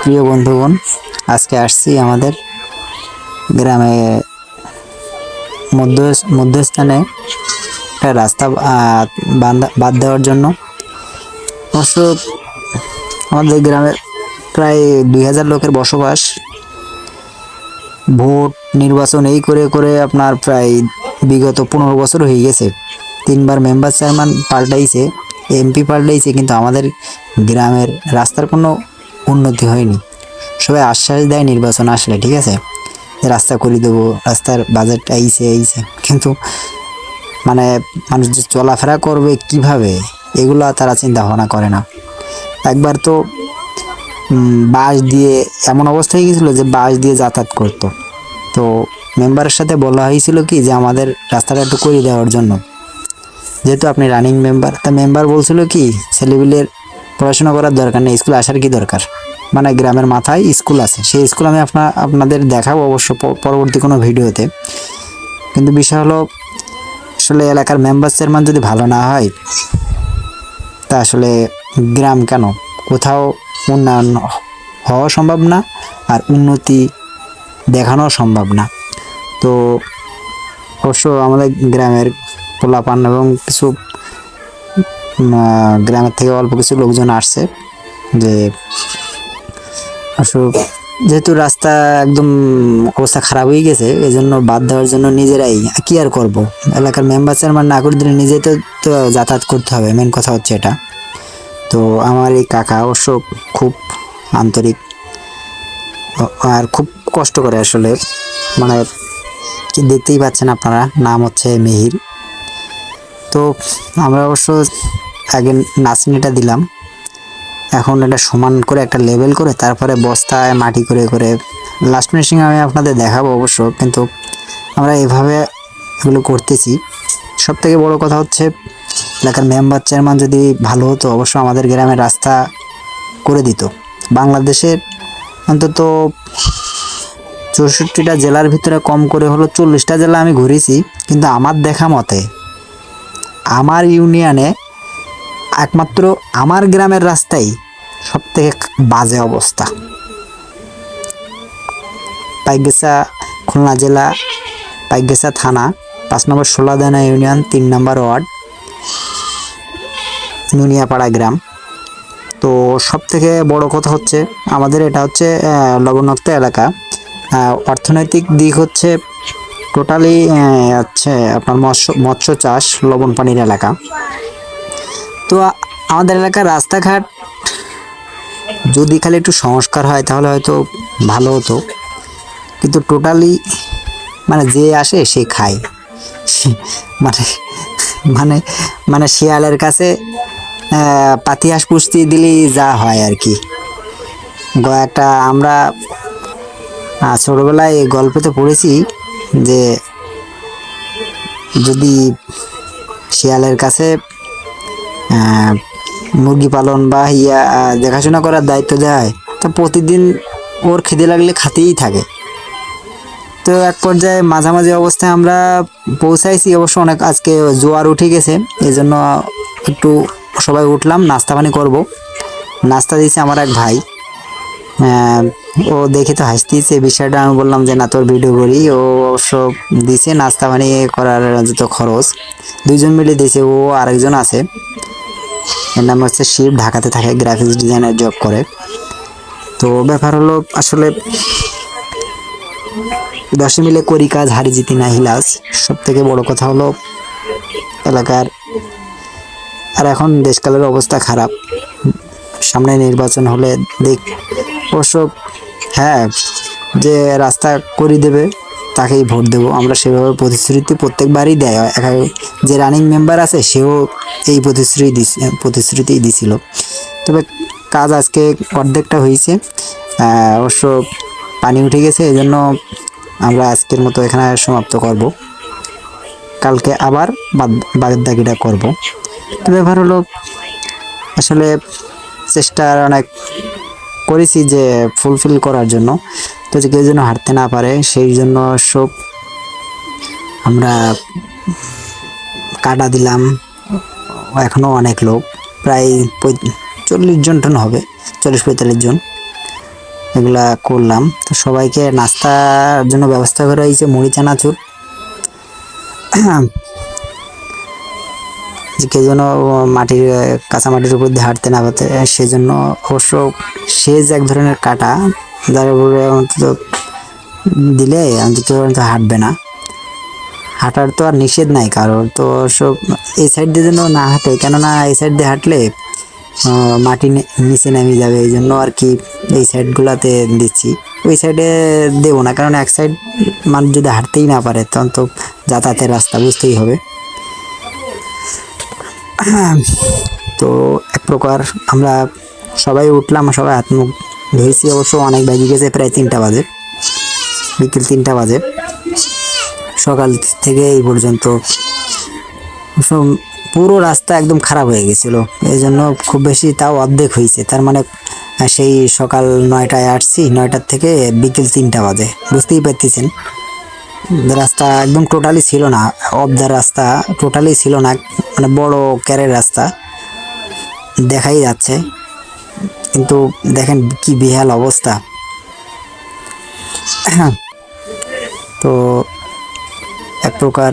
প্রিয় বন্ধুগণ, আজকে আসছি আমাদের গ্রামে মধ্যস্থানে একটা রাস্তা বাদ দেওয়ার জন্য। অবশ্য আমাদের গ্রামে প্রায় 2000 লোকের বসবাস। ভোট নির্বাচন এই করে করে আপনার প্রায় বিগত 15 বছর হয়ে গেছে। 3বার মেম্বার চেয়ারম্যান পাল্টাইছে, এমপি পাল্টাইছে, কিন্তু আমাদের গ্রামের রাস্তার কোনো উন্নতি হয়নি। সবাই আশ্বাস দেয় নির্বাচন আসলে, ঠিক আছে, রাস্তা করে দেবো, রাস্তার বাজেট আইছে, কিন্তু মানে মানুষ যে চলাফেরা করবে কিভাবে, এগুলো তারা চিন্তা ভাবনা করে না। একবার তো বাস দিয়ে এমন অবস্থা হয়ে গেছিলো যে বাস দিয়ে যাতায়াত করতো। তো মেম্বারের সাথে বলা হয়েছিল কি যে আমাদের রাস্তাটা একটু করে দেওয়ার জন্য, যেহেতু আপনি রানিং মেম্বার। তা মেম্বার বলছিল কি ছেলেপিলের পড়াশোনা করার দরকার নেই, স্কুলে আসার কি দরকার, মানে গ্রামের মাথায় স্কুল আছে, সেই স্কুল আমি আপনাদের দেখাবো অবশ্য পরবর্তী কোনো ভিডিওতে। কিন্তু বিষয় হলো আসলে এলাকার মেম্বার চেয়ারম্যান যদি ভালো না হয়, তা আসলে গ্রাম কেন, কোথাও উন্নয়ন হওয়া সম্ভব না, আর উন্নতি দেখানো সম্ভব না। তো অবশ্য আমাদের গ্রামের পোলাপান এবং কিছু গ্রামের থেকে অল্প কিছু লোকজন আসছে, যে আসলে যেহেতু রাস্তা একদম অবস্থা খারাপ হয়ে গেছে, এই জন্য বাদ দেওয়ার জন্য নিজেরাই কি আর করবো, এলাকার মেম্বার চেয়ারম্যান না করে দিলে নিজেই তো যাতায়াত করতে হবে, মেন কথা হচ্ছে এটা। তো আমার এই কাকা অবশ্য খুব আন্তরিক আর খুব কষ্ট করে আসলে, মানে কি দেখতেই পাচ্ছেন আপনারা, নাম হচ্ছে মিহির। তো আমরা অবশ্য আগে নাচনিটা দিলাম, এখন এটা সমান করে একটা লেভেল করে তারপরে বস্তায় মাটি করে করে লাস্ট ফিনিশিং আমি আপনাদের দেখাবো অবশ্য, কিন্তু আমরা এভাবে এগুলো করতেছি। সব থেকে বড় কথা হচ্ছে এলাকার মেম্বার চেয়ারম্যান যদি ভালো হতো, অবশ্য আমাদের গ্রামের রাস্তা করে দিত। বাংলাদেশের অন্তত 64টা জেলার ভিতরে কম করে হলো 40টা জেলা আমি ঘুরেছি, কিন্তু আমার দেখা মতে আমার ইউনিয়নে একমাত্র আমার গ্রামের রাস্তাই সব থেকে বাজে অবস্থা। পাইকগাছা, খুলনা জেলা, পাইকগাছা থানা, 5 নম্বর ষোলাদানা ইউনিয়ন, 3 নম্বর ওয়ার্ড, নুনিয়াপাড়া গ্রাম। তো সব থেকে বড় কথা হচ্ছে আমাদের এটা হচ্ছে লবণাক্ত এলাকা। অর্থনৈতিক দিক হচ্ছে টোটালি হচ্ছে আপনার মৎস্য চাষ, লবণ পানির এলাকা। তো আমাদের এলাকার রাস্তাঘাট যদি খালি একটু সংস্কার হয় তাহলে হয়তো ভালো হতো, কিন্তু টোটালি মানে যে আসে সে খায়, মানে মানে মানে শিয়ালের কাছে পাতি হাঁস পুষতে দিলেই যা হয় আর কি। একটা আমরা ছোটবেলায় গল্পতে পড়েছি যে যদি শিয়ালের কাছে মুরগি পালন বা দেখাশোনা করার দায়িত্ব দেওয়া হয়, তো প্রতিদিন ওর খিদে লাগলে খাতেই থাকে। তো এক পর্যায়ে মাঝামাঝি অবস্থায় আমরা পৌঁছাইছি, অবশ্য অনেক আজকে জোয়ার উঠে গেছে, এই জন্য একটু সবাই উঠলাম, নাস্তা পানি করবো। নাস্তা দিয়েছে আমার এক ভাই, ও দেখে তো হাসতেছে বিষয়টা। আমি বললাম যে না, তোর ভিডিও করি। ও অবশ্য দিছে নাস্তা পানি করার যত খরচ, 2জন মিলে দিছে। ও আরেকজন আছে, এর নাম হচ্ছে শিব, ঢাকাতে থাকে, গ্রাফিক্স ডিজাইনার জব করে। তো ব্যাপার হলো আসলে 10 মিলে করি কাজ, হারি জিতি না হিলাস। সব থেকে বড় কথা হলো এলাকার, আর এখন দেশকালের অবস্থা খারাপ, সামনে নির্বাচন হলে অবশ্য হ্যাঁ, যে রাস্তা করে দেবে তাকেই ভোট দেবো আমরা, সেভাবে প্রতিশ্রুতি প্রত্যেকবারই দেয়। যে রানিং মেম্বার আছে সেও এই প্রতিশ্রুতি দিছিল। তবে কাজ আজকে অর্ধেকটা হয়েছে, অবশ্য পানি উঠে গেছে, এই জন্য আমরা আজকের মতো এখানে সমাপ্ত করব, কালকে আবার বাদ-বাকিটা করব। তো ব্যাপার হলো আসলে চেষ্টা অনেক করেছি যে ফুলফিল করার জন্য, তো যে কেউ যেন হারতে না পারে সেই জন্য সব আমরা কাটা দিলাম। এখনো অনেক লোক, প্রায় 40 জন টন হবে, 40-45 জন। এগুলা করলাম। তো সবাইকে নাস্তার জন্য ব্যবস্থা করা হয়েছে মুড়ি চানাচুর, যে কে যেন মাটির কাঁচা মাটির উপর দিয়ে হাঁটতে না পারতে, সেজন্য অবশ্য সেজ এক ধরনের কাটা, যার উপরে অন্তত দিলে অন্তত হাঁটবে না। হাঁটার তো আর নিষেধ নাই কারোর, তো সব এই সাইড দিয়ে যেন না হাঁটে, কেননা এই সাইড দিয়ে হাঁটলে মাটি নিচে নেমে যাবে, এই জন্য আর কি এই সাইডগুলোতে দিচ্ছি। ওই সাইডে দেবো না, কারণ এক সাইড মানুষ যদি হাঁটতেই না পারে তখন তো যাতায়াতের রাস্তা বুঝতেই হবে। তো এক প্রকার আমরা সবাই উঠলাম, সবাই হাত মুখ ধুয়েছি। অবশ্য অনেক বেজে গেছে, প্রায় 3টা বাজে, বিকেল 3টা বাজে। সকাল থেকে এই পর্যন্ত পুরো রাস্তা একদম খারাপ হয়ে গেছিল, এই জন্য খুব বেশি তাও অর্ধেক হয়েছে। তার মানে সেই সকাল 9টায় আসছি, 9টার থেকে বিকেল 3টা বাজে, বুঝতেই পারতেছেন। রাস্তা একদম টোটালি ছিল না, অফ দ্য রাস্তা টোটালি ছিল না, মানে বড় ক্যারের রাস্তা দেখাই যাচ্ছে, কিন্তু দেখেন কি বেহাল অবস্থা। তো এক প্রকার